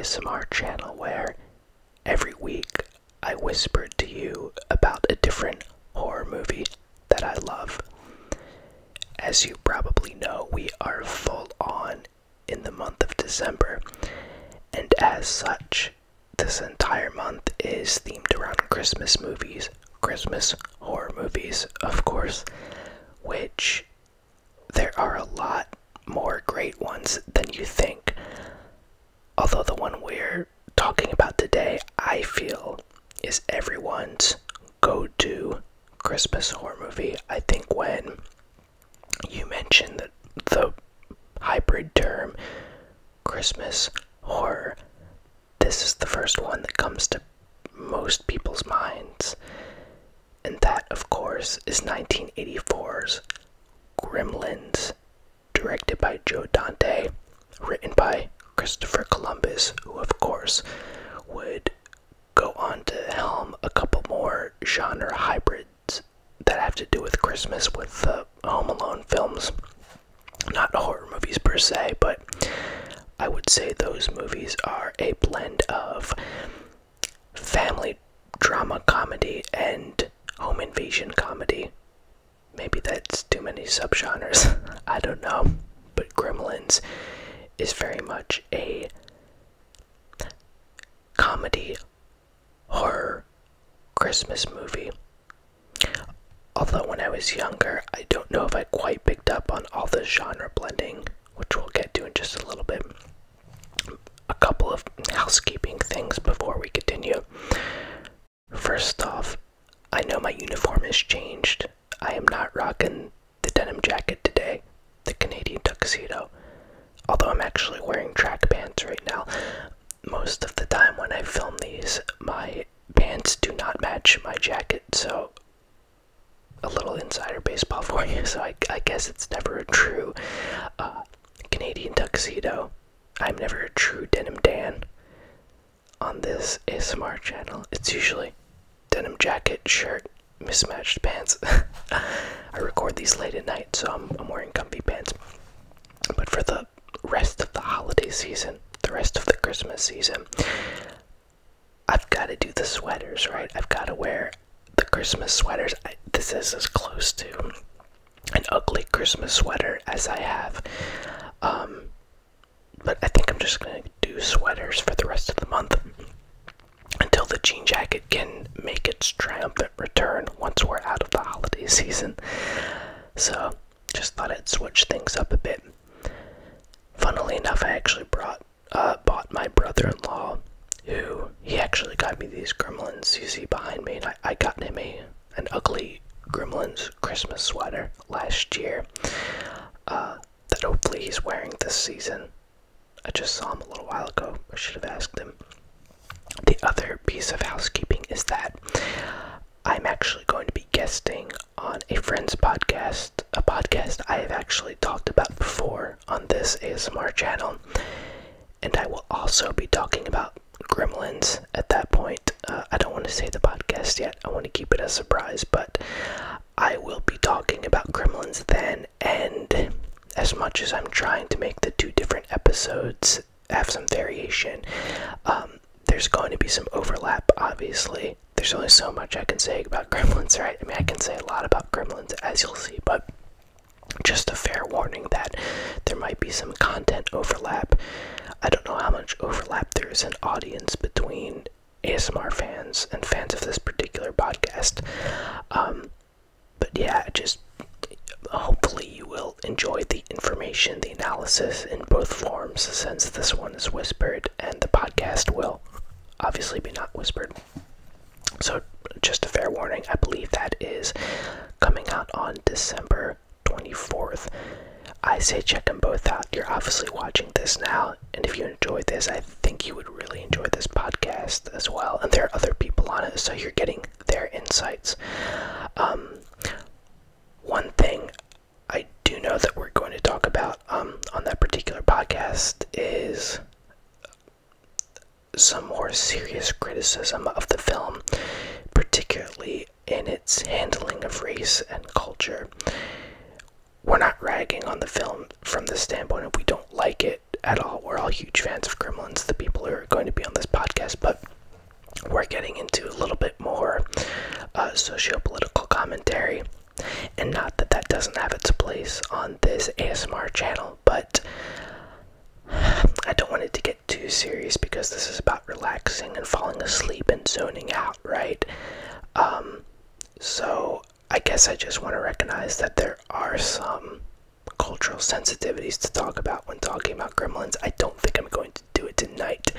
ASMR channel where every week I whisper to you about a different horror movie that I love. As you probably know, we are full on in the month of December, and as such, this entire month is themed around Christmas movies, Christmas horror movies, of course, which there are a lot more great ones than you think. Although the one we're talking about today, I feel, is everyone's go-to Christmas horror movie. I think when you mention the hybrid term Christmas horror, this is the first one that comes to most people's minds. And that, of course, is 1984's Gremlins, directed by Joe Dante, written by Christopher Columbus, who of course would go on to helm a couple more genre hybrids that have to do with Christmas with the Home Alone films. Not horror movies per se, but I would say those movies are a blend of family drama comedy and home invasion comedy. Maybe that's too many subgenres, I don't know, but Gremlins is very much a comedy horror Christmas movie. Although when I was younger, I don't know if I quite picked up on all the genre blending, which we'll get to in just a little bit. A couple of housekeeping things before we continue. First off, I know my uniform has changed. I am not rocking the denim jacket today, the Canadian tuxedo. Although I'm actually wearing track pants right now. Most of the time when I film these, my pants do not match my jacket, so a little insider baseball for you. So I guess it's never a true Canadian tuxedo. I'm never a true denim Dan on this ASMR channel. It's usually denim jacket, shirt, mismatched pants. I record these late at night, so I'm wearing comfy pants. But for the rest of the holiday season, the rest of the Christmas season, I've got to do the sweaters, right? I've got to wear the Christmas sweaters. This is as close to an ugly Christmas sweater as I have. But I think I'm just going to do sweaters for the rest of the month until the jean jacket can make its triumphant return once we're out of the holiday season. So, just thought I'd switch things up a bit. Funnily enough, I actually bought my brother-in-law, he actually got me these Gremlins you see behind me, and I got him an ugly Gremlins Christmas sweater last year that hopefully he's wearing this season. I just saw him a little while ago. I should have asked him. The other piece of housekeeping is that I'm actually going to be guesting on a friend's podcast, a podcast I have actually talked about before on this ASMR channel, and I will also be talking about Gremlins at that point. I don't want to say the podcast yet. I want to keep it a surprise, but I will be talking about Gremlins then, and as much as I'm trying to make the two different episodes have some variation, there's going to be some overlap, obviously. There's only so much I can say about Gremlins, right? I mean, I can say a lot about Gremlins, as you'll see, but just a fair warning that there might be some content overlap. I don't know how much overlap there is in audience between ASMR fans and fans of this particular podcast. But yeah, just hopefully you will enjoy the information, the analysis in both forms, since this one is whispered and the podcast will obviously be not whispered. So just a fair warning, I believe that is coming out on December 24th. I say check them both out. You're obviously watching this now, and if you enjoy this, I think you would really enjoy this podcast as well. And there are other people on it, so you're getting their insights. One thing I do know that we're going to talk about on that particular podcast is some more serious criticism of the film, particularly in its handling of race and culture. We're not ragging on the film from the standpoint of we don't like it. at all. We're all huge fans of Gremlins, the people who are going to be on this podcast, but we're getting into a little bit more socio-political commentary. And not that that doesn't have its place on this ASMR channel, but I don't want it to get too serious because this is about relaxing and falling asleep and zoning out, right? So I guess I just want to recognize that there are some cultural sensitivities to talk about when talking about Gremlins. I don't think I'm going to do it tonight,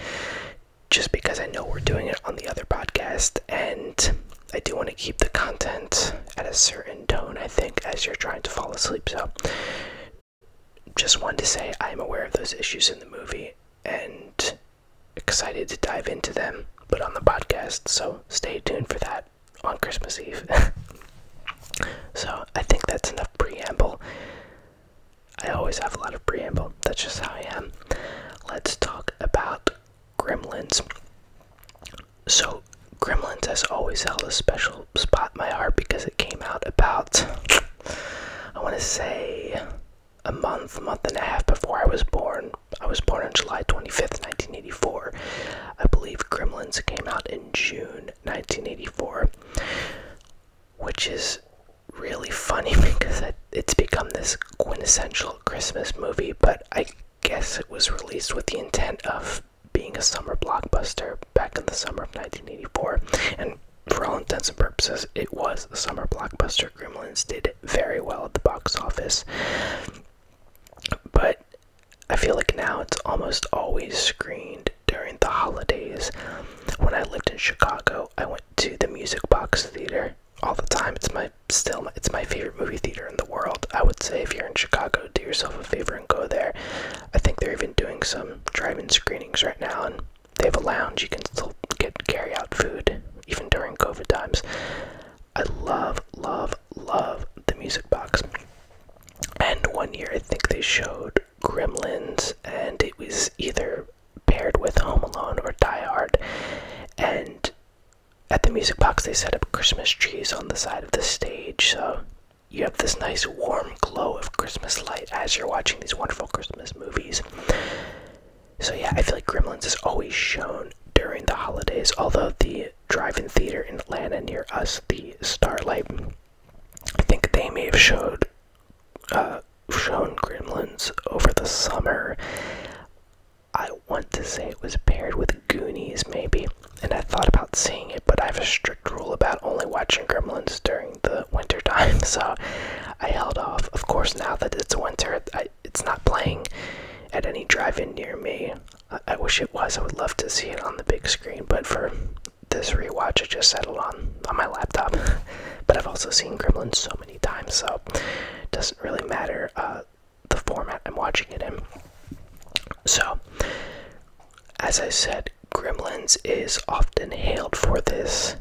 just because I know we're doing it on the other podcast, and I do want to keep the content at a certain tone, I think, as you're trying to fall asleep. So just wanted to say I am aware of those issues in the movie and excited to dive into them, but on the podcast, so stay tuned for that on Christmas Eve. So I think that's enough preamble. I always have a lot of preamble. That's just how I am. Let's talk about Gremlins. So Gremlins has always held a special spot in my heart because it came out about, I want to say, a month and a half before I was born. I was born on July 25th, 1984. I believe Gremlins came out in June 1984, which is really funny because it's become this quintessential Christmas movie, but I guess it was released with the intent of being a summer blockbuster back in the summer of 1984, and for all intents and purposes, it was a summer blockbuster. Gremlins did very well at the box office, but I feel like now it's almost always screened during the holidays. When I lived in Chicago, I went to the Music Box Theater all the time. It's my favorite movie theater in the world. I would say if you're in Chicago, do yourself a favor and go there. I think they're even doing some drive-in screenings right now, and they have a lounge. You can still carry out food even during COVID times. I love the Music Box. And one year I think they showed Gremlins, and it was either paired with Home Alone or Die Hard. And at the Music Box, they set up Christmas trees on the side of the stage, so you have this nice warm glow of Christmas light as you're watching these wonderful Christmas movies. So yeah, I feel like Gremlins is always shown during the holidays, although the drive-in theater in Atlanta near us, the Starlight, I think they may have shown Gremlins over the summer. I want to say it was paired with Goonies, maybe, and I thought about seeing it, but I have a strict rule about only watching Gremlins during the winter time, so I held off. Of course, now that it's winter, it's not playing at any drive-in near me. I wish it was. I would love to see it on the big screen, but for this rewatch, I just settled on my laptop. But I've also seen Gremlins so many times, so it doesn't really matter the format I'm watching it in. So, as I said, Gremlins is often hailed for this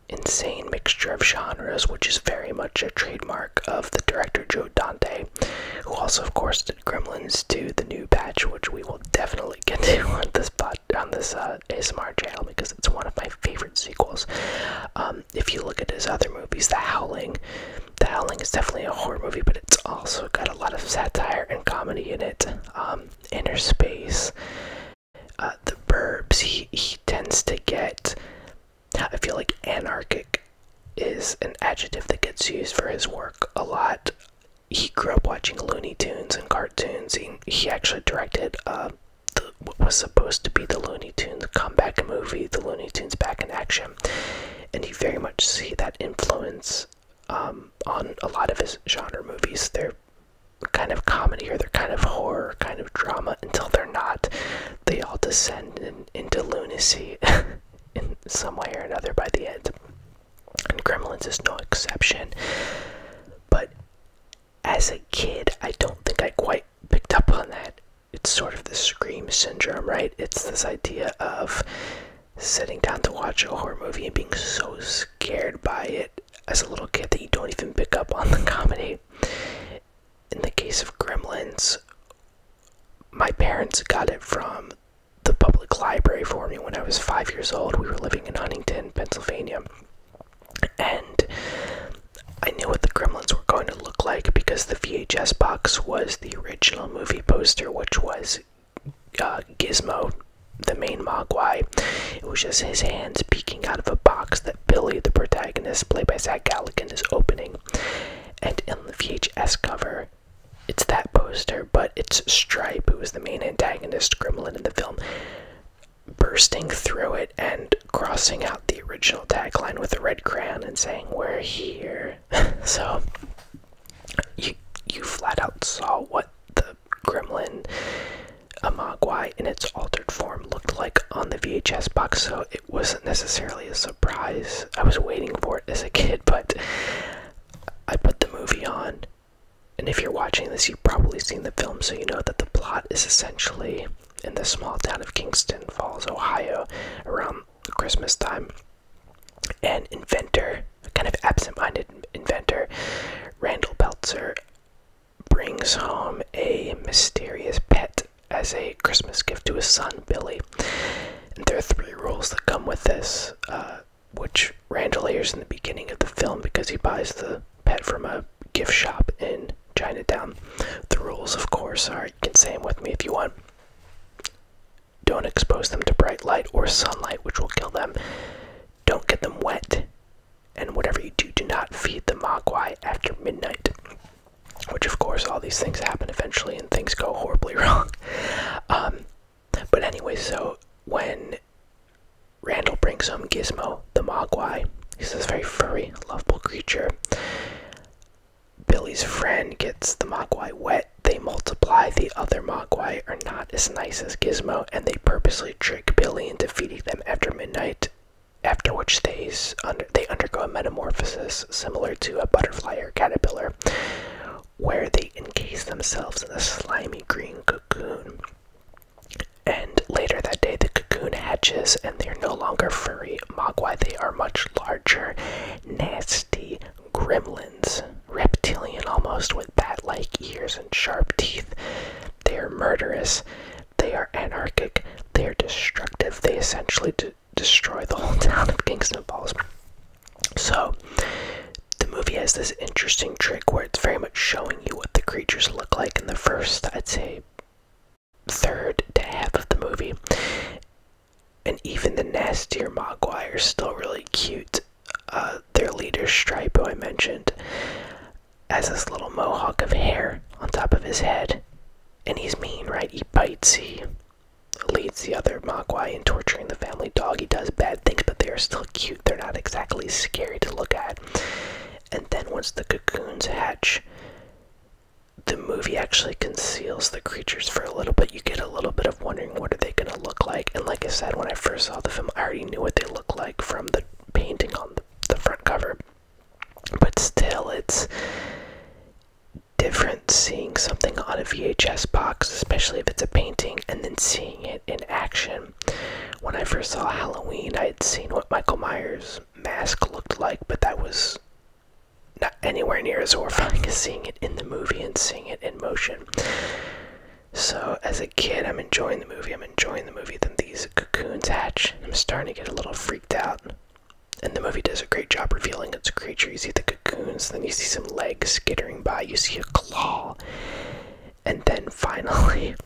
insane mixture of genres, which is very much a trademark of the director Joe Dante, who also, of course, did Gremlins 2, the new batch, which we will definitely get to on this ASMR channel because it's one of my favorite sequels. If you look at his other movies, The Howling is definitely a horror movie, but it's also got a lot of satire and comedy in it. Inner Space, The Burbs, he tends to get, I feel like anarchic is an adjective that gets used for his work a lot. He grew up watching Looney Tunes and cartoons. He actually directed what was supposed to be the Looney Tunes comeback movie, The Looney Tunes Back in Action, and you very much see that influence on a lot of his genre movies. They're kind of comedy, or they're kind of horror, kind of drama, until they're not. They all descend into lunacy in some way or another by the end. And Gremlins is no exception. But as a kid, I don't think I quite picked up on that. It's sort of the Scream syndrome, right? It's this idea of sitting down to watch a horror movie and being so scared by it as a little kid that you don't even pick up on the comedy. In the case of Gremlins, my parents got it from the public library for me when I was 5 years old. We were living in Huntington, Pennsylvania, and I knew what the Gremlins were going to look like because the VHS box was the original movie poster, which was Gizmo, the main Mogwai. It was just his hands peeking out of a box that Billy, the protagonist, played by Zach Galligan, is opening. And in the VHS cover, it's that poster, but it's Stripe, who is the main antagonist gremlin in the film, bursting through it and crossing out the original tagline with a red crayon and saying, "We're here." So, you flat out saw what the gremlin, a Mogwai in its altered form, looked like on the VHS box, so it wasn't necessarily a surprise. I was waiting for it as a kid, but I put the movie on, and if you're watching this, you've probably seen the film, so you know that the plot is essentially in the small town of Kingston Falls, Ohio, around Christmas time. An inventor, a kind of absent-minded inventor, Randall Peltzer, brings home a mysterious pet as a Christmas gift to his son, Billy. And there are 3 rules that come with this, which Randall hears in the beginning of the film because he buys the pet from a gift shop in Chinatown. The rules, of course, are, you can say them with me if you want. Don't expose them to bright light or sunlight, which will kill them. Don't get them wet. And whatever you do, do not feed the Mogwai after midnight. Which, of course, all these things happen eventually and things go horribly wrong. But anyway, so when Randall brings home Gizmo, the Mogwai, he's this very furry, lovable creature. Billy's friend gets the Mogwai wet. They multiply. The other Mogwai are not as nice as Gizmo, and they purposely trick Billy into feeding them after midnight, after which they undergo a metamorphosis similar to a butterfly or caterpillar, where they encase themselves in a slimy green cocoon. And later that day, the cocoon hatches, and they're no longer furry Mogwai. They are much larger, nasty gremlins, reptilian almost, with bat-like ears and sharp teeth. They are murderous. They are anarchic. They are destructive. They essentially destroy the whole town of Kingston Falls. So, the movie has this interesting trick where it's very much showing you what the creatures look like in the first, I'd say, third to half of the movie. And even the nastier Mogwai are still really cute. Their leader, Stripe, who I mentioned, has this little mohawk of hair on top of his head. And he's mean, right? He bites, he leads the other Mogwai in torturing the family dog. He does bad things, but they are still cute. They're not exactly scary to look at. And then once the cocoons hatch, the movie actually conceals the creatures for a little bit. You get a little bit of wondering, what are they going to look like? And like I said, when I first saw the film, I already knew what they looked like from the painting on the front cover. But still, it's different seeing something on a VHS box, especially if it's a painting, and then seeing it in action. When I first saw Halloween, I had seen what Michael Myers' mask looked like, but that was not anywhere near as horrifying as seeing it in the movie and seeing it in motion. So, as a kid, I'm enjoying the movie. Then these cocoons hatch. I'm starting to get a little freaked out. And the movie does a great job revealing it's a creature. You see the cocoons, then you see some legs skittering by, you see a claw. And then finally,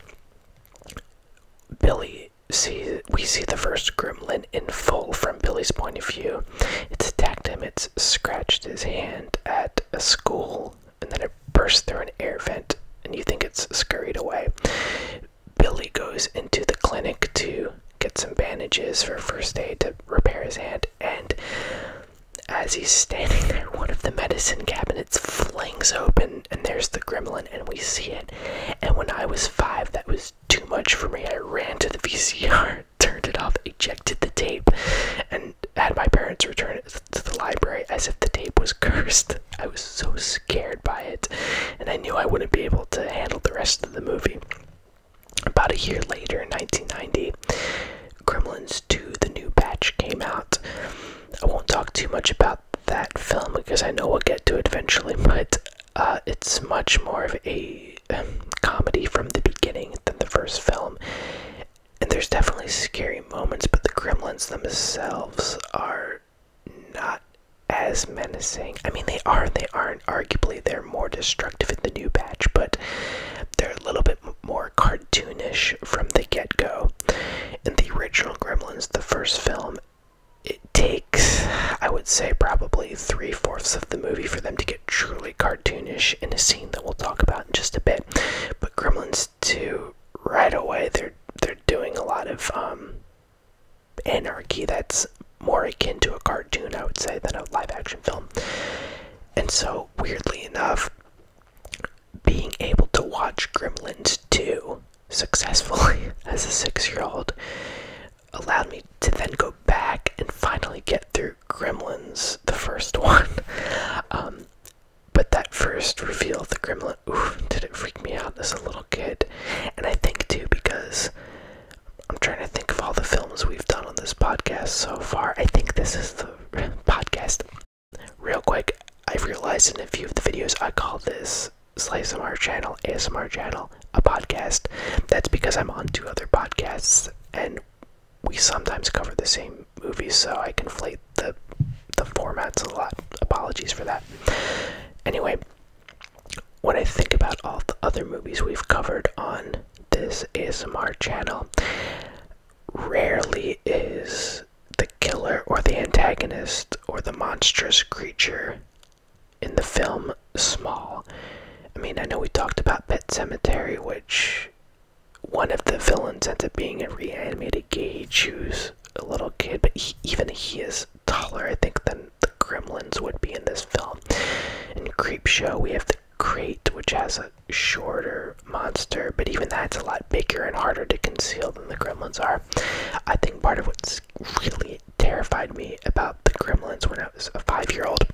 we see the first gremlin in full from Billy's point of view. It's attacked him, it's scratched his hand at a school, and then it burst through an air vent, and you think it's scurried away. Billy goes into the clinic to get some bandages for first aid to repair his hand, and as he's standing there, one of the medicine cabinets flings open, and there's the gremlin, and we see it. And when I was 5, that was too much for me. I ran to the VCR, turned it off, ejected the tape, and had my parents return it to the library as if the tape was cursed. I was so scared by it, and I knew I wouldn't be able to handle the rest of the movie. About a year later, in 1990, Gremlins 2, the new batch, came out. I won't talk too much about that film because I know we'll get to it eventually, but it's much more of a comedy from the beginning than the first film. And there's definitely scary moments, but the gremlins themselves are not as menacing. I mean, they are and they aren't. Arguably, they're more destructive in the new batch, but they're a little bit more cartoonish from the get-go. In the original Gremlins, the first film, it takes, I would say, probably 3/4 of the movie for them to get truly cartoonish in a scene that we'll talk about in just a bit. But Gremlins 2, right away, they're doing a lot of anarchy that's more akin to a cartoon, I would say, than a live-action film. And so, weirdly enough, being able to watch Gremlins 2 successfully as a 6-year-old allowed me to then go back and finally get through Gremlins, the first one. But that first reveal of the Gremlin, did it freak me out as a little kid. And I think too, because I'm trying to think of all the films we've done on this podcast so far. I think this is the podcast. Real quick, I realized in a few of the videos I call this SLAYsmr channel, ASMR channel, a podcast. That's because I'm on 2 other podcasts, and we sometimes cover the same movies, so I conflate the formats a lot. Apologies for that. Anyway, when I think about all the other movies we've covered on this ASMR channel, rarely is the killer or the antagonist or the monstrous creature in the film small. I mean, I know we talked about Pet Sematary, which one of the villains ends up being a reanimated Gage, who's a little kid, but even he is taller, I think, than the Gremlins would be in this film. In Creepshow, we have the Crate, which has a shorter monster, but even that's a lot bigger and harder to conceal than the Gremlins are. I think part of what's really terrified me about the Gremlins when I was a 5-year-old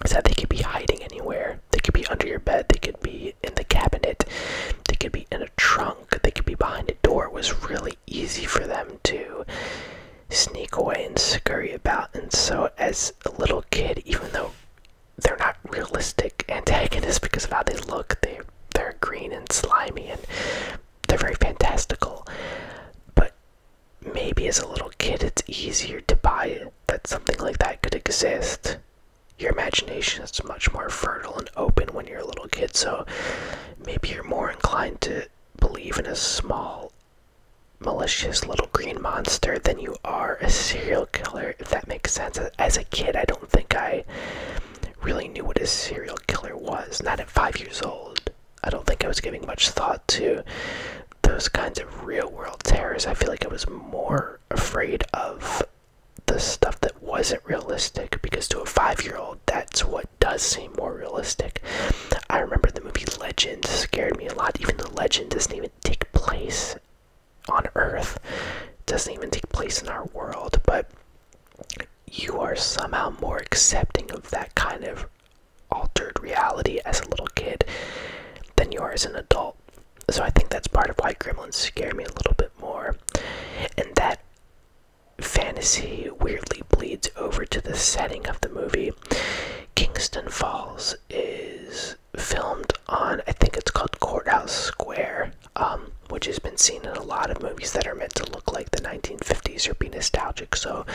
is that they could be hiding anywhere. They could be under your bed, they could be in the cabinet, they could be in a trunk, they could be behind a door. It was really easy for them to sneak away and scurry about. And so as a little kid, even though they're not realistic antagonists because of how they look, they're green and slimy and they're very fantastical, but maybe as a little kid it's easier to buy that something like that could exist. Your imagination is much more fertile and open when you're a little kid, so maybe you're more inclined to believe in a small, malicious little green monster than you are a serial killer, if that makes sense. As a kid, I don't think I really knew what a serial killer was. Not at 5 years old. I don't think I was giving much thought to those kinds of real-world terrors. I feel like I was more afraid of the stuff that wasn't realistic, because to a 5-year-old, that's what does seem more realistic. I remember the movie Legend scared me a lot, even though Legend doesn't even take place on Earth. It doesn't even take place in our world, but you are somehow more accepting of that kind of altered reality as a little kid than you are as an adult. So I think that's part of why Gremlins scare me a little bit more. And that fantasy weirdly bleeds over to the setting of the movie. Kingston Falls is filmed on, I think it's called Courthouse Square, which has been seen in a lot of movies that are meant to look like the 1950s or be nostalgic. So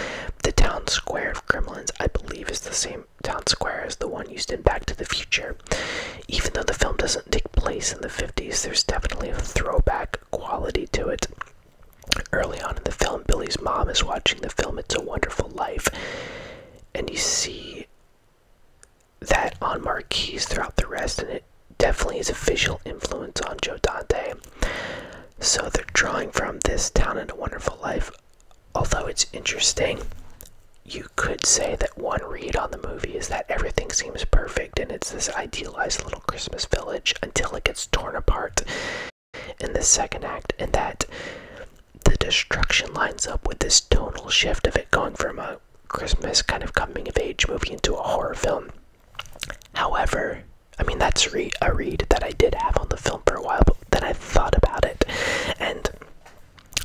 the town square of Gremlins, I believe, is the same town square as the one used in Back to the Future. Even though the film doesn't take place in the 50s, there's definitely a throwback quality to it. Early on in the film, Billy's mom is watching the film It's a Wonderful Life, and you see that on marquees throughout the rest, and it definitely is a visual influence on Joe Dante. So they're drawing from this town in A Wonderful Life. Although it's interesting, you could say that one read on the movie is that everything seems perfect and it's this idealized little Christmas village until it gets torn apart in the second act, and that the destruction lines up with this tonal shift of it going from a Christmas kind of coming-of-age movie into a horror film. However, I mean, that's a read that I did have on the film for a while, but then I thought about it, and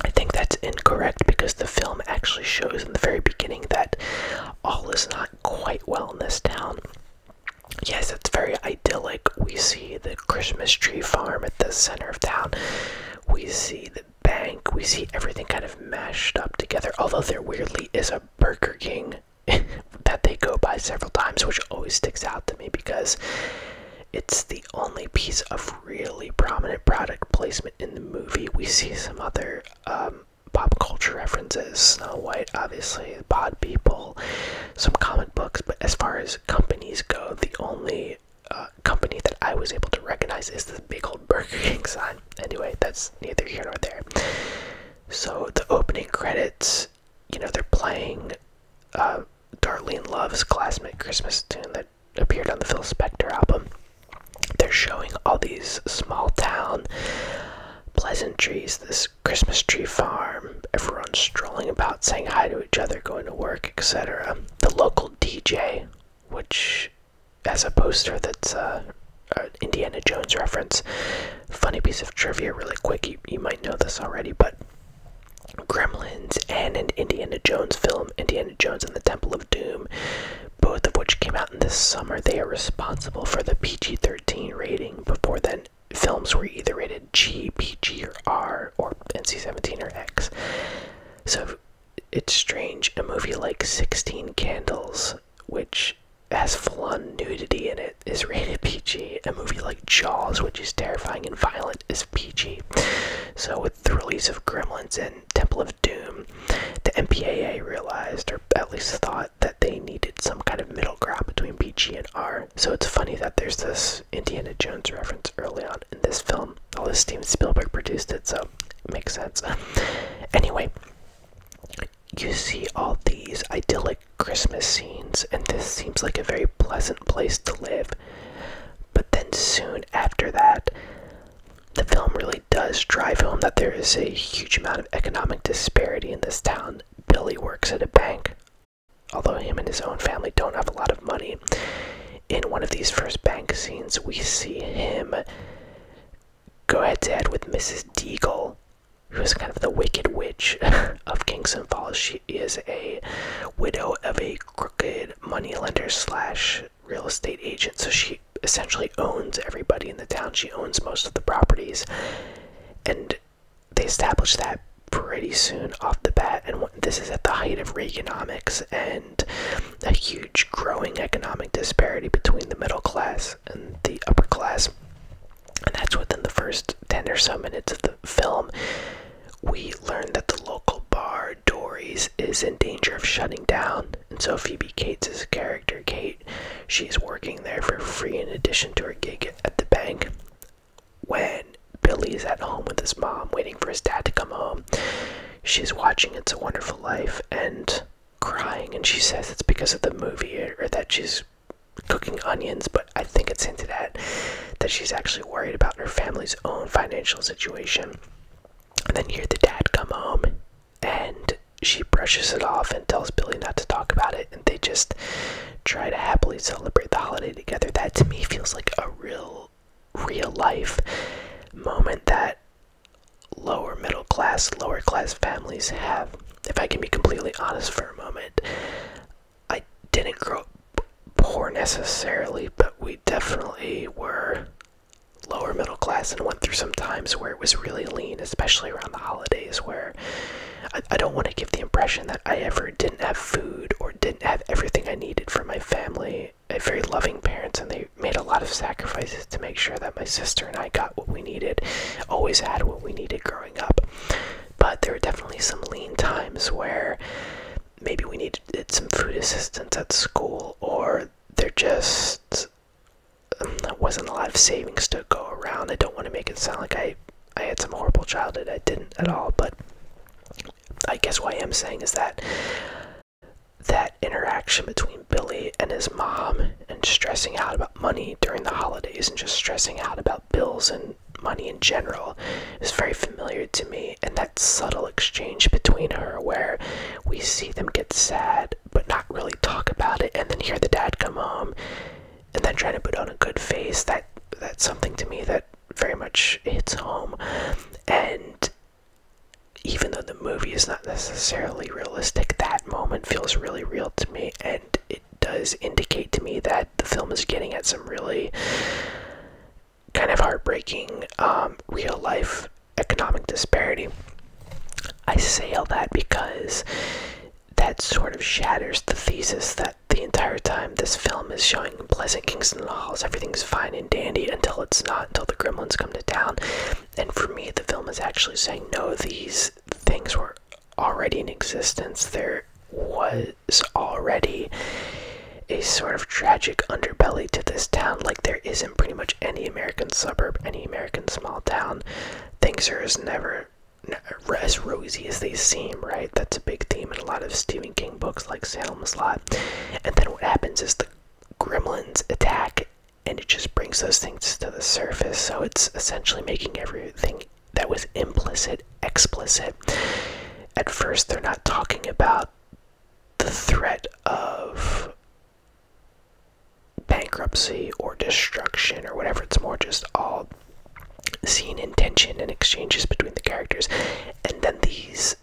I think that's incorrect, because the film actually shows in the very beginning that all is not quite well in this town. Yes, it's very idyllic. We see the Christmas tree farm at the center of town. We see the bank. We see everything kind of mashed up together, although there weirdly is a Burger King that they go by several times, which always sticks out to me because it's the only piece of really prominent obviously, Pod People, some comic books, but as far as companies go, the only company that I was able to recognize is the big old Burger King sign. Anyway, that's neither here nor there. So the opening credits, they're playing Darlene Love's classic Christmas tune that appeared on the Phil Spector album. They're showing all these small town pleasantries, this Christmas tree farm, everyone strolling about, saying hi to each other, going to work, etc. The local DJ, which has a poster that's an Indiana Jones reference. Funny piece of trivia really quick, you might know this already, but Gremlins and an Indiana Jones film, Indiana Jones and the Temple of Doom, both of which came out in this summer, they are responsible for the PG-13 rating. Before then, films were either rated G, PG, or R, or NC-17 or X. So it's strange, a movie like 16 Candles, which has full-on nudity in it, is rated PG. A movie like Jaws, which is terrifying and violent, is PG. So with the release of Gremlins and Temple of Doom, the MPAA realized, or at least thought, that they needed some kind of middle ground between PG and R. So it's funny that there's this Indiana Jones reference early on in this film. Although Steven Spielberg produced it, so it makes sense. Anyway, you see all these idyllic Christmas scenes, and this seems like a very pleasant place to live. But then soon after that, the film really does drive home that there is a huge amount of economic disparity in this town. Billy works at a bank, although him and his own family don't have a lot of money. In one of these first bank scenes, we see him go head-to-head with Mrs. Deagle, who is kind of the wicked witch of Kingston Falls. She is a widow of a crooked moneylender / real estate agent, so she essentially owns everybody in the town. She owns most of the properties, and they establish that pretty soon off the bat. And this is at the height of Reaganomics and a huge growing economic disparity between the middle class and the upper class. And that's within the first 10 or so minutes of the film. We learn that the local bar, Dory's, is in danger of shutting down. And so Phoebe Cates' character, Kate, she's working there for free in addition to her gig at the bank. When Billy is at home with his mom, waiting for his dad to come home, she's watching It's a Wonderful Life and crying, and she says it's because of the movie, or that she's cooking onions, but I think it's hinted at that she's actually worried about her family's own financial situation. And then hear the dad come home, and she brushes it off and tells Billy not to talk about it, and they just try to happily celebrate the holiday together. That to me feels like a real life moment that lower class families have. If I can be completely honest for a moment, I didn't grow up poor necessarily, but we definitely were lower middle class and went through some times where it was really lean, especially around the holidays, where I don't want to give the impression that I ever didn't have food or didn't have everything I needed for my family. I have very loving parents, and they made a lot of sacrifices to make sure that my sister and I got what we needed, always had what we needed growing up. But there were definitely some lean times where maybe we needed some food assistance at school, or there just wasn't a lot of savings to go around. I don't want to make it sound like I had some horrible childhood. I didn't at all, but I guess what I am saying is that interaction between Billy and his mom, and stressing out about money during the holidays and just stressing out about bills and money in general, is very familiar to me. And that subtle exchange between her, where we see them get sad but not really talk about it, and then hear the dad come home and then trying to put on a good face, that's something to me that very much hits home. And even though the movie is not necessarily realistic, that moment feels really real to me, and it does indicate to me that the film is getting at some really kind of heartbreaking real life economic disparity. I say all that because that sort of shatters the thesis that the entire time this film is showing pleasant Kingston Halls, everything's fine and dandy, until it's not, until the Gremlins come to town. And for me, the film is actually saying, no, these things were already in existence. There was already a sort of tragic underbelly to this town. Like, there isn't pretty much any American suburb, any American small town. Things are never as rosy as they seem, right? That's a big theme in a lot of Stephen King books like Salem's Lot. And then what happens is the Gremlins attack, and it just brings those things to the surface. So it's essentially making everything that was implicit explicit. At first, they're not talking about the threat of bankruptcy or destruction or whatever. It's more just all scene and tension and exchanges between the characters. And then these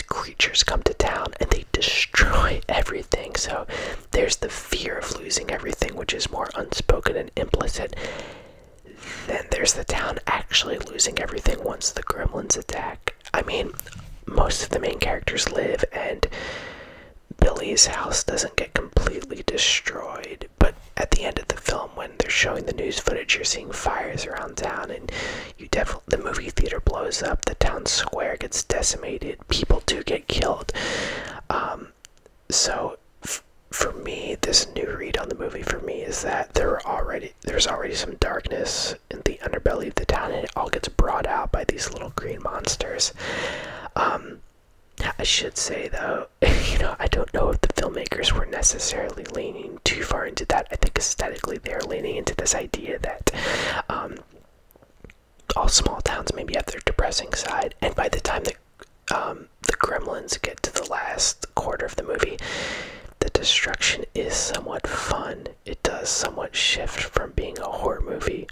creatures come to town and they destroy everything. So there's the fear of losing everything, which is more unspoken and implicit. Then there's the town actually losing everything once the Gremlins attack. I mean, most of the main characters live, and Billy's house doesn't get completely destroyed, but at the end of the film, when they're showing the news footage, you're seeing fires around town, and the movie theater blows up, the town square gets decimated, people do get killed. So for me, this new read on the movie for me is that there's already some darkness in the underbelly of the town, and it all gets brought out by these little green monsters. I should say, though, I don't know if the filmmakers were necessarily leaning too far into that. I think aesthetically they're leaning into this idea that all small towns maybe have their depressing side, and by the time the Gremlins get to the last quarter of the movie, the destruction is somewhat fun. It does somewhat shift from being a horror movie.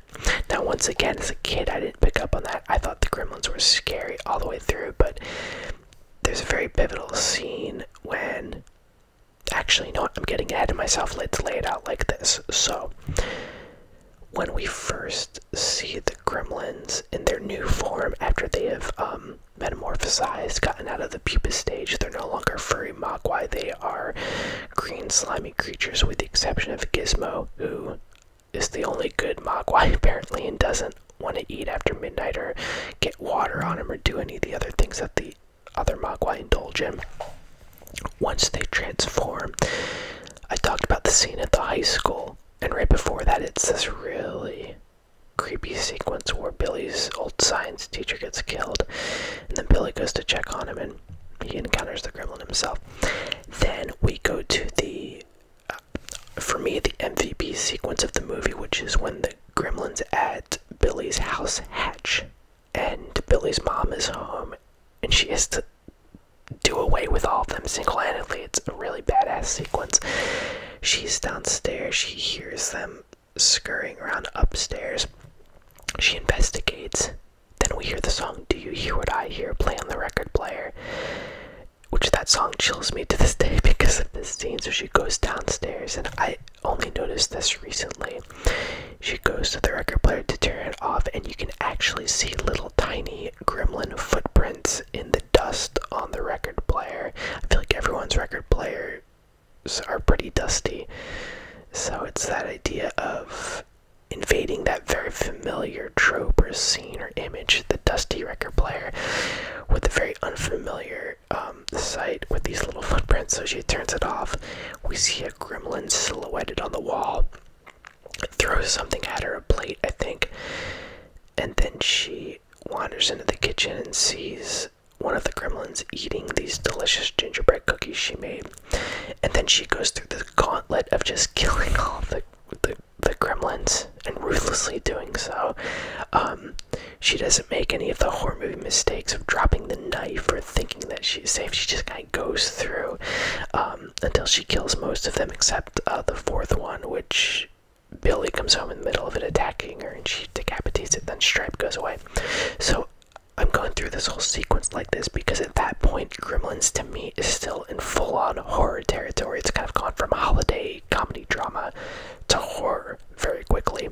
Now, once again, as a kid, I didn't pick up on that. I thought the Gremlins were scary all the way through, but there's a very pivotal scene when... Actually, you know what? I'm getting ahead of myself. Let's lay it out like this. So, when we first see the Gremlins in their new form after they have metamorphosized, gotten out of the pupa stage, they're no longer furry mogwai. They are green slimy creatures, with the exception of Gizmo, who is the only good mogwai apparently and doesn't want to eat after midnight or get water on him or do any of the other things that the other mogwai indulge in. Once they transform, I talked about the scene at the high school, and right before that it's this really creepy sequence where Billy's old science teacher gets killed, and then Billy goes to check on him and he encounters the Gremlin himself. Then we go to the, for me, the MVP sequence of the movie, which is when the Gremlins at Billy's house hatch, and Billy's mom is home, and she has to do away with all of them single-handedly. It's a really badass sequence. She's downstairs, she hears them scurrying around upstairs. She investigates. Then we hear the song "Do You Hear What I Hear" play on the record player, which that song chills me to this day because of this scene. So she goes downstairs, and I only noticed this recently. She goes to the record player to turn it off, and you can actually see little tiny gremlin footprints in the dust on the record player. I feel like everyone's record players are pretty dusty, so it's that idea of invading that very familiar trope or scene or image, the dusty record player, with a very unfamiliar sight with these little footprints. So she turns it off. We see a gremlin silhouetted on the wall, throws something at her, a plate I think, and then she wanders into the kitchen and sees one of the gremlins eating these delicious gingerbread cookies she made. And then she goes through the gauntlet of just killing all the gremlins, and ruthlessly doing so. She doesn't make any of the horror movie mistakes of dropping the knife or thinking that she's safe. She just kind of goes through until she kills most of them, except the fourth one, which Billy comes home in the middle of it attacking her, and she decapitates it. Then Stripe goes away. So I'm going through this whole sequence like this because at that point, Gremlins to me is still in full-on horror territory. It's kind of gone from holiday comedy drama to horror very quickly.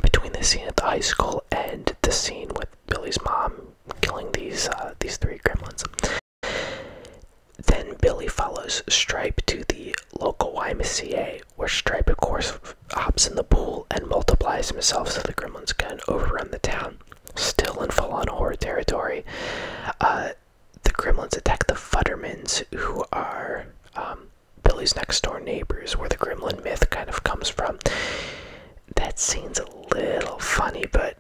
Between the scene at the high school and the scene with Billy's mom killing these three gremlins. Then Billy follows Stripe to the local YMCA, where Stripe, of course, hops in the pool and multiplies himself so the gremlins can overrun the town. Still in full-on horror territory. The gremlins attack the Futtermans, who are Billy's next door neighbors, where the gremlin myth kind of comes from. That scene's a little funny, but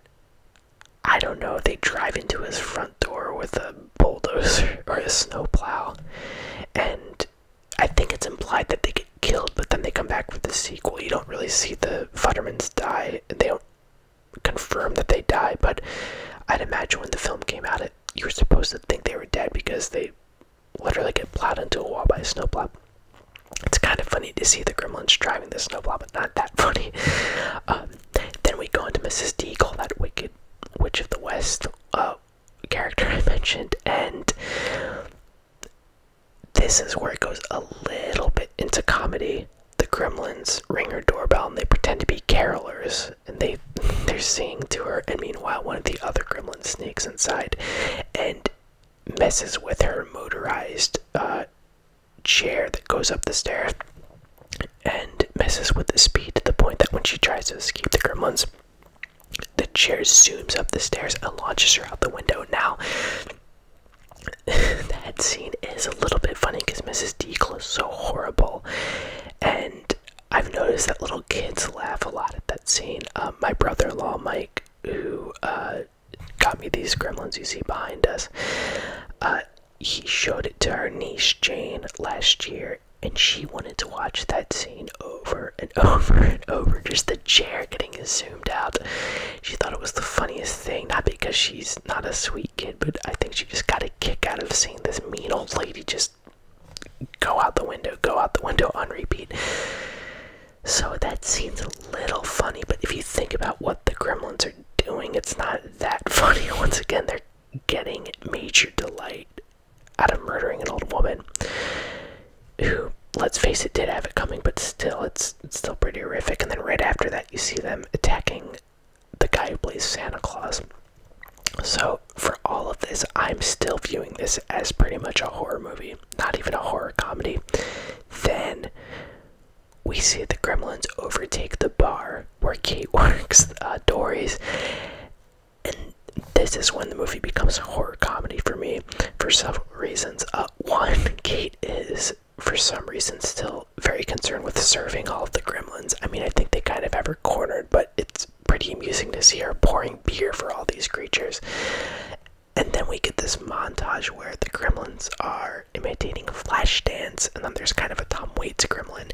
I don't know. They drive into his front door with a bulldozer or a snowplow, and I think it's implied that they get killed, but then they come back for the sequel. You don't really see the Futtermans die. They don't confirm that they die, but I'd imagine when the film came out, you were supposed to think they were dead because they literally get plowed into a wall by a snowplow. It's kind of funny to see the gremlins driving the snowplow, but not that funny. Then we go into Mrs. Deagle, that wicked Witch of the West character I mentioned, and this is where it goes a little bit into comedy. The gremlins ring her doorbell and they pretend to be carolers, and they're singing to her, and meanwhile one of the other gremlins sneaks inside and messes with her motorized chair that goes up the stairs, and messes with the speed to the point that when she tries to escape the gremlins, the chair zooms up the stairs and launches her out the window. Now, that scene is a little bit funny because Mrs. Deagle is so horrible, and I've noticed that little kids laugh a lot at that scene. My brother-in-law, Mike, who got me these gremlins you see behind us, he showed it to our niece Jane last year, and she wanted to watch that scene over and over and over, just the chair getting zoomed out. She thought it was the funniest thing, not because she's not a sweet kid, but I think she just got a kick out of seeing this mean old lady just go out the window on repeat. So that scene's a little funny, but if you think about what the gremlins are doing, it's not that funny. Once again, they're getting major delight out of murdering an old woman who, let's face it, did have it coming, but still, it's still pretty horrific. And then right after that, you see them attacking the guy who plays Santa Claus. So for all of this, I'm still viewing this as pretty much a horror movie, not even a horror comedy. Then we see the gremlins overtake the bar where Kate works, Dory's, and this is when the movie becomes a horror comedy for me for several reasons. One, Kate is, for some reason, still very concerned with serving all of the gremlins. I mean, I think they kind of have her cornered, but it's pretty amusing to see her pouring beer for all these creatures. And then we get this montage where the gremlins are imitating a flash dance, and then there's kind of a Tom Waits gremlin,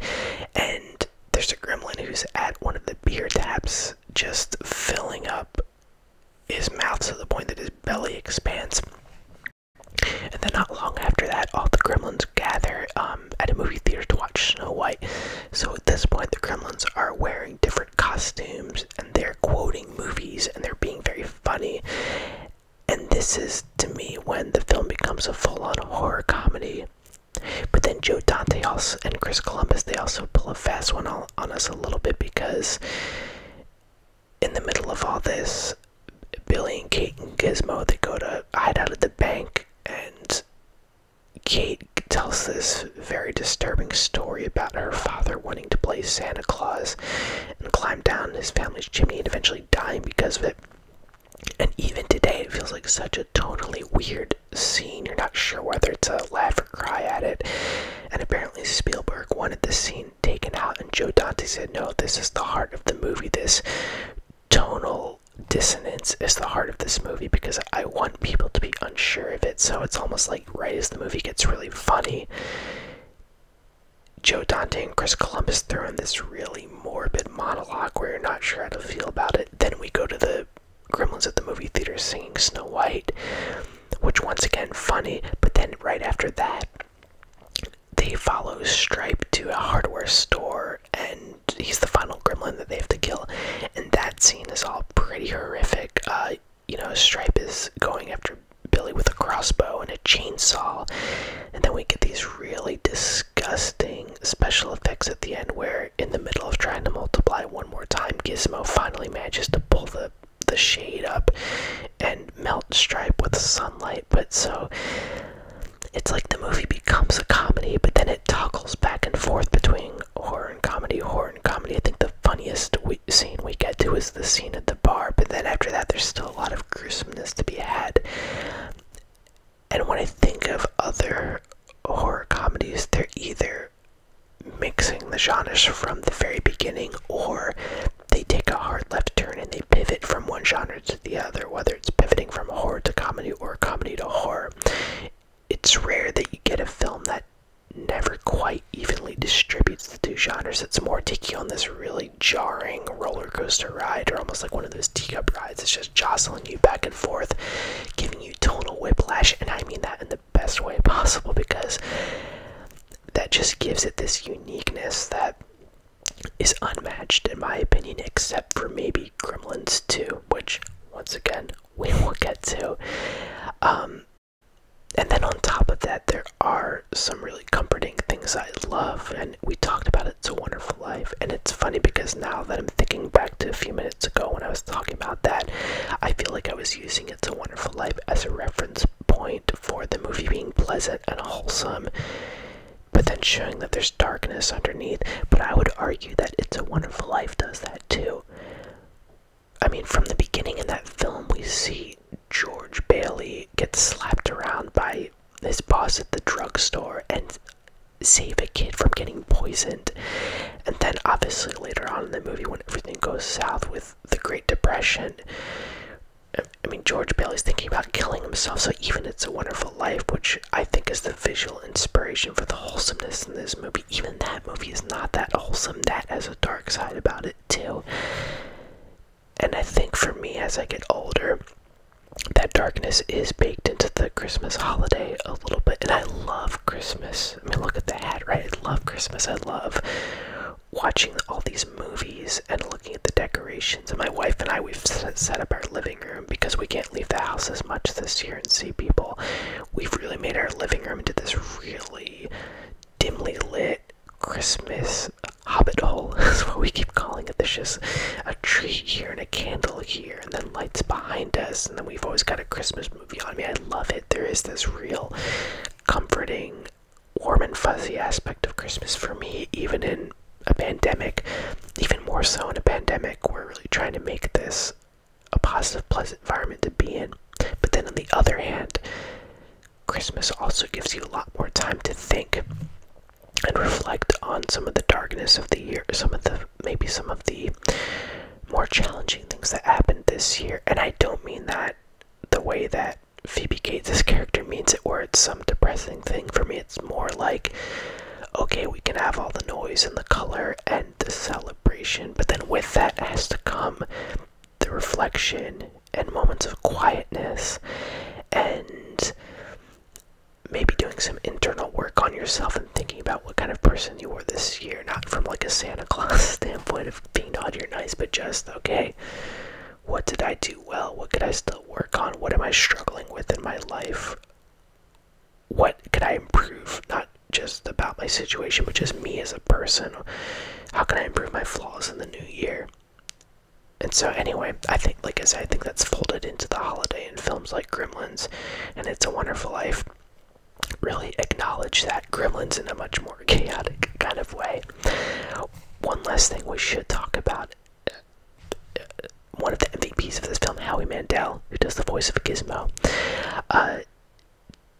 and there's a gremlin who's at one of the beer taps just filling up his mouth to the point that his belly expands. And then not long after that, all the gremlins gather at a movie theater to watch Snow White. So at this point, the gremlins are wearing different costumes, and they're quoting movies, and they're being very funny. And this is, to me, when the film becomes a full-on horror comedy. But then Joe Dante also, and Chris Columbus, they also pull a fast one on us a little bit, because in the middle of all this, Billy and Kate and Gizmo, they go to hide out at the bank, and Kate tells this very disturbing story about her father wanting to play Santa Claus and climb down his family's chimney and eventually dying because of it. And even today, it feels like such a totally weird scene. You're not sure whether to laugh or cry at it. And apparently Spielberg wanted this scene taken out, and Joe Dante said, no, this is the heart of the movie. This tonal dissonance is the heart of this movie, because I want people to be unsure of it. So it's almost like right as the movie gets really funny, Joe Dante and Chris Columbus throw in this really morbid monologue where you're not sure how to feel about it. Then we go to the gremlins at the movie theater singing Snow White, which once again funny, but then right after that they follow Stripe to a hardware store, and he's the final gremlin that they have to kill, and that scene is all pretty horrific. Stripe is going after Billy with a crossbow and a chainsaw, and then we get these really disgusting special effects at the end where, in the middle of trying to multiply one more time, Gizmo finally manages to pull the shade up and melt Stripe with the sunlight. But so it's like the movie becomes a comedy, but then it toggles back and forth between horror and comedy. I think the funniest scene we get to is the scene at the bar, but then after that there's still a lot of gruesomeness to be had. And when I think of other horror comedies, they're either mixing the genres from the very beginning, or they take a hard left turn and they pivot from one genre to the other, whether it's pivoting from horror to comedy or comedy to horror. It's rare that you get a film that never quite evenly distributes the two genres. It's more taking on this really jarring roller coaster ride, or almost like one of those teacup rides. It's just jostling you back and forth, giving you tonal whiplash, and I mean that in the best way possible, because that just gives it this uniqueness that is unmatched in my opinion, except for maybe Gremlins 2, which once again we will get to. And then on top of that, there are some really comforting things I love, and we talked about It's a Wonderful Life. And it's funny because now that I'm thinking back to a few minutes ago when I was talking about that, I feel like I was using It's a Wonderful Life as a reference point for the movie being pleasant and wholesome, but then showing that there's darkness underneath. But I would argue that It's a Wonderful Life does that too. I mean, from the beginning in that film, we see George Bailey get slapped around by his boss at the drugstore and save a kid from getting poisoned. And then obviously later on in the movie, when everything goes south with the Great Depression, I mean, George Bailey's thinking about killing himself. So even It's a Wonderful Life, which I think is the visual inspiration for the wholesomeness in this movie, even that movie is not that wholesome. That has a dark side about it too. And I think for me, as I get older, that darkness is baked into the Christmas holiday a little bit. And I love Christmas. I mean, look at the hat, right? I love Christmas. I love watching all these movies and looking at the decorations. And my wife and I, we've set up our living room because we can't leave the house as much this year and see people. We've really made our living room into this really dimly lit Christmas hobbit hole is what we keep calling it. There's just a tree here and a candle here and then lights behind us, and then we've always got a Christmas movie on. I mean, I love it. There is this real comforting, warm and fuzzy aspect of Christmas for me, even in a pandemic. Even more so in a pandemic, we're really trying to make this a positive, pleasant environment to be in. But then on the other hand, Christmas also gives you a lot more time to think and reflect on some of the darkness of the year, maybe some of the more challenging things that happened this year. And I don't mean that the way that Phoebe Cates' character means it, where it's some depressing thing. For me, it's more like, okay, we can have all the noise and the color and the celebration, but then with that has to come the reflection and moments of quietness and maybe doing some internal work on yourself and thinking about what kind of person you were this year, not from like a Santa Claus standpoint of being naughty or nice, but just, okay, what did I do well? What could I still work on? What am I struggling with in my life? What could I improve? Not just about my situation, but just me as a person. How can I improve my flaws in the new year? And so anyway, I think, like I said, I think that's folded into the holiday in films like Gremlins and It's a Wonderful Life. Really acknowledge that Gremlins in a much more chaotic kind of way. One last thing we should talk about. One of the MVPs of this film, Howie Mandel, who does the voice of Gizmo.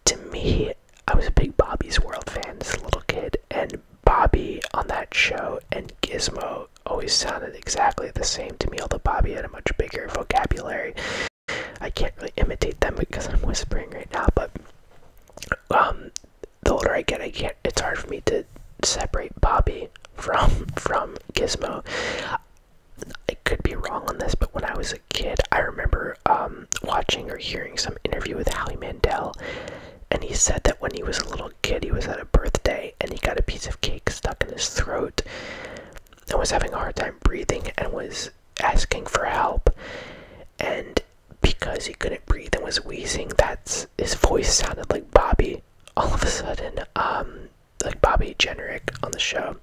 To me, I was a big Bobby's World fan as a little kid, and Bobby on that show and Gizmo always sounded exactly the same to me, although Bobby had a much bigger vocabulary. I can't really imitate them because I'm whispering right now, but the older I get, it's hard for me to separate Bobby from Gizmo. I could be wrong on this, but when I was a kid, I remember watching or hearing some interview with Howie Mandel, and he said that when he was a little kid, he was at a birthday, and he got a piece of cake stuck in his throat, and was having a hard time breathing, and was asking for help, and because he couldn't breathe and was wheezing, his voice sounded like Bobby all of a sudden, like Bobby generic on the show.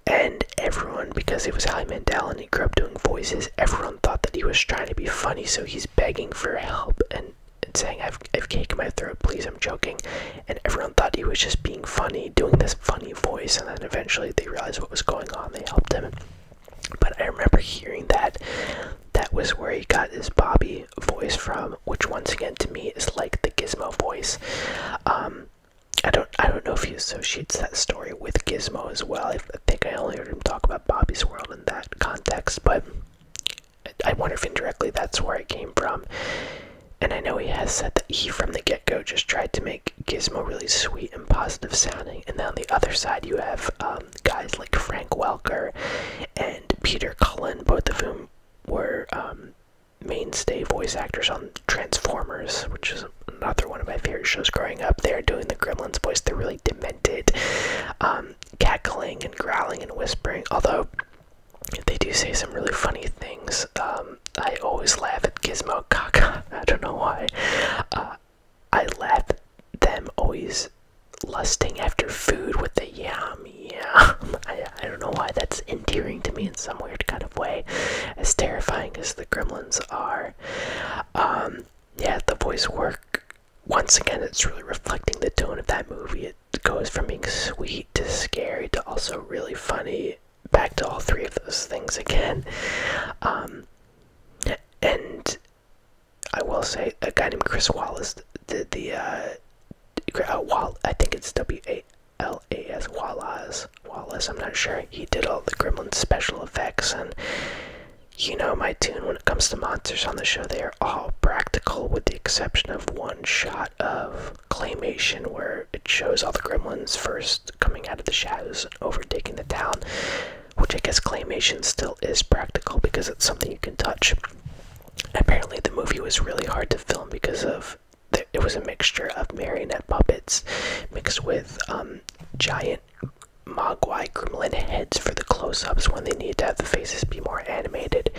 And everyone, because it was Howie Mandel and he grew up doing voices, everyone thought that he was trying to be funny, so he's begging for help and saying, I have cake in my throat, please, I'm joking. And everyone thought he was just being funny, doing this funny voice, and then eventually they realized what was going on, they helped him. But I remember hearing that was where he got his Bobby voice from, which once again to me is like the Gizmo voice. I don't know if he associates that story with Gizmo as well. I think I only heard him talk about Bobby's World in that context, but I wonder if indirectly that's where it came from. And I know he has said that he, from the get-go, just tried to make Gizmo really sweet and positive sounding. And then on the other side, you have guys like Frank Welker and Peter Cullen, both of whom were mainstay voice actors on Transformers, which is another one of my favorite shows growing up. They're doing the Gremlins voice. They're really demented, cackling and growling and whispering, although they do say some really funny things. I always laugh at Gizmo Kaka. I don't know why. I laugh at them always lusting after food with the yum yum. I don't know why that's endearing to me in some weird kind of way, as terrifying as the Gremlins are. Yeah, the voice work, once again, it's really reflecting the tone of that movie. It goes from being sweet to scary to also really funny, back to all three of those things again. And I will say, a guy named Chris Wallace did the I think it's Wallace, Wallace, I'm not sure. He did all the Gremlins special effects, and you know my tune when it comes to monsters on the show. They are all practical, with the exception of one shot of claymation where it shows all the Gremlins first coming out of the shadows and overtaking the town, which I guess claymation still is practical because it's something you can touch. Apparently the movie was really hard to film because of it was a mixture of marionette puppets mixed with giant mogwai gremlin heads for the close-ups when they need to have the faces be more animated.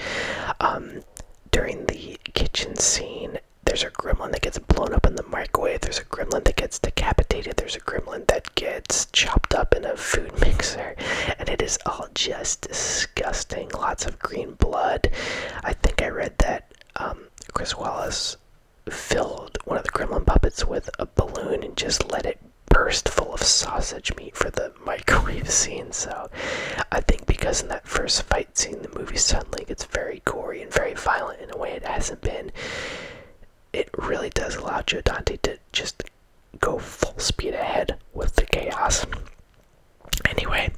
During the kitchen scene, there's a gremlin that gets blown up in the microwave, there's a gremlin that gets decapitated, there's a gremlin that gets chopped up in a food mixer, and it is all just disgusting. Lots of green blood. I think I read that Chris Wallace filled one of the gremlin puppets with a balloon and just let it burst full of sausage meat for the microwave scene. So I think because in that first fight scene the movie suddenly gets very gory and very violent in a way it hasn't been, it really does allow Joe Dante to just go full speed ahead with the chaos. Anyway,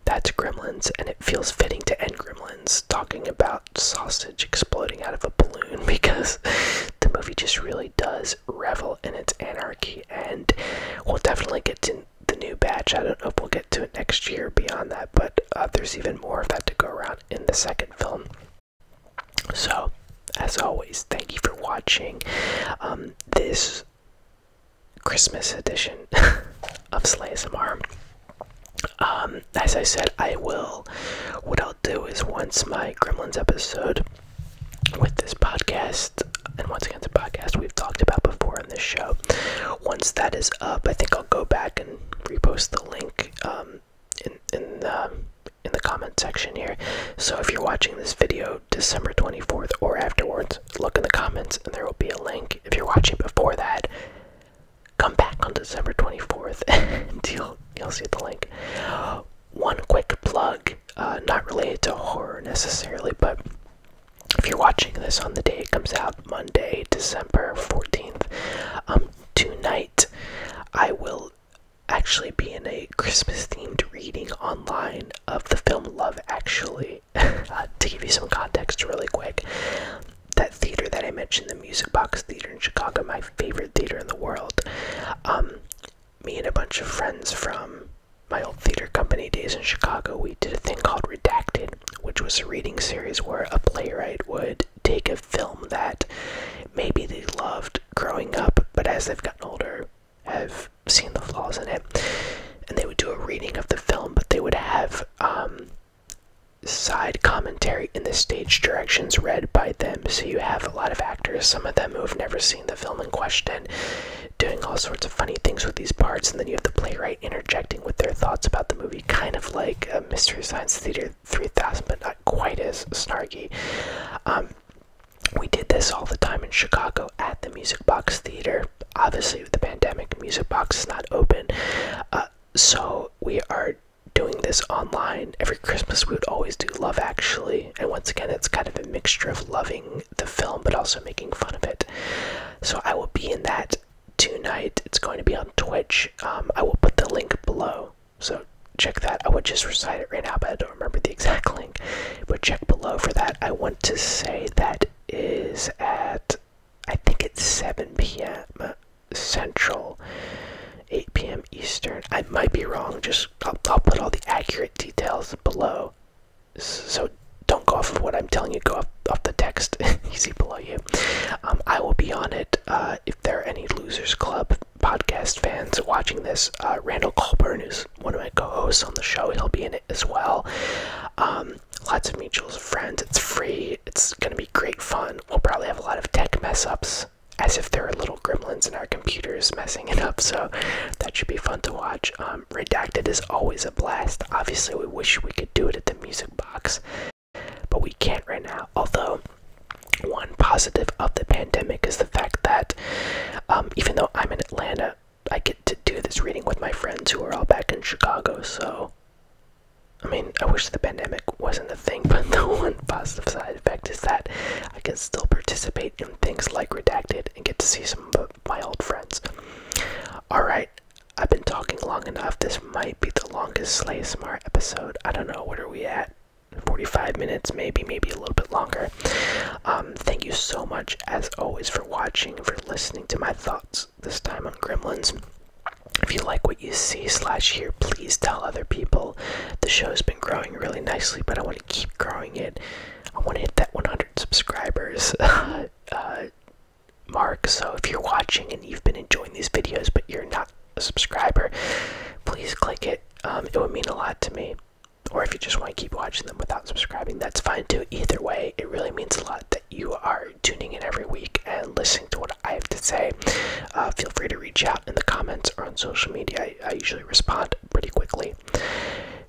that's Gremlins, and it feels fitting to end Gremlins talking about sausage exploding out of a balloon, because the movie just really does revel in its anarchy, and we'll definitely get to the new batch. I don't know if we'll get to it next year or beyond that, but there's even more of that to go around in the second film. So, as always, thank you for watching this Christmas edition of SLAYsmr. As I said, what I'll do is, once my Gremlins episode with this podcast, and once again, it's a podcast we've talked about before in this show, once that is up, I think I'll go back and repost the link in the comment section here. So if you're watching this video December 24th or afterwards, look in the comments and there will be a link. If you're watching before that, come back on December 24th and you'll see the link. One quick plug, not related to horror necessarily, but if you're watching this on the day it comes out, Monday, December 14th, tonight I will actually be in a Christmas-themed reading online of the film Love Actually. To give you some context really quick, that theater that I mentioned, the Music Box Theater in Chicago, my favorite theater in the world, me and a bunch of friends from my old theater company days in Chicago, we did a thing called Redacted, which was a reading series where a playwright would take a film that maybe they loved growing up, but as they've gotten older, have seen the flaws in it, and they would do a reading of the film, but they would have side commentary in the stage directions read by them. So you have a lot of actors, some of them who have never seen the film in question, doing all sorts of funny things with these parts, and then you have the playwright interjecting with their thoughts about the movie, kind of like Mystery Science Theater 3000, but not quite as snarky. We did this all the time in Chicago at the Music Box Theater. Obviously, with the pandemic, Music Box is not open, so we are doing this online. Every Christmas we would always do Love Actually, and once again it's kind of a mixture of loving the film but also making fun of it. So I will be in that tonight. It's going to be on Twitch. I will put the link below, so check that. I would just recite it right now, but I don't remember the exact link. But check below for that. I want to say that is at, I think it's 7 p.m. Central, 8 p.m. Eastern. I might be wrong. I'll put all the accurate details below. So don't go off of what I'm telling you. Go off the text you see below you. I will be on it. If there are any Losers Club podcast fans watching this, Randall Colburn is one of my co-hosts on the show. He'll be in it as well. Lots of mutuals of friends. It's free. It's going to be great fun. We'll probably have a lot of tech mess-ups, as if there are little gremlins in our computers messing it up, so that should be fun to watch. Redacted is always a blast. Obviously, we wish we could do it at the Music Box, but we can't right now. Although, one positive of the pandemic is the fact that even though I'm in Atlanta, I get to do this reading with my friends who are all back in Chicago, so I mean, I wish the pandemic wasn't a thing, but the one positive side effect is that I can still participate in things like Redacted and get to see some of my old friends. Alright, I've been talking long enough. This might be the longest SLAYsmr episode. I don't know, what are we at? 45 minutes, maybe a little bit longer. Thank you so much, as always, for watching and for listening to my thoughts this time on Gremlins. If you like what you see/hear, please tell other people. The show's been growing really nicely, but I want to keep growing it. I want to hit that 100 subscribers mark. So if you're watching and you've been enjoying these videos, but you're not a subscriber, please click it. It would mean a lot to me. Or if you just want to keep watching them without subscribing, that's fine too. Either way, it really means a lot that you are tuning in every week and listening to what I have to say. Feel free to reach out in the comments or on social media. I usually respond pretty quickly.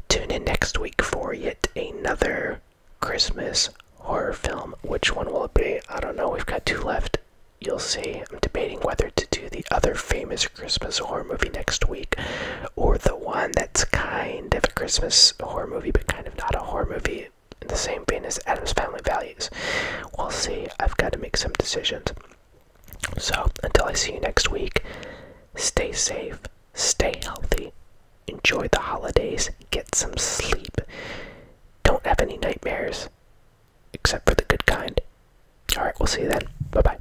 Tune in next week for yet another Christmas horror film. Which one will it be? I don't know. We've got 2 left. You'll see. I'm debating whether to do the other famous Christmas horror movie next week, or the one that's kind of a Christmas horror movie, but kind of not a horror movie, in the same vein as Addams Family Values. We'll see. I've got to make some decisions. So, until I see you next week, stay safe, stay healthy, enjoy the holidays, get some sleep, don't have any nightmares, except for the good kind. Alright, we'll see you then. Bye-bye.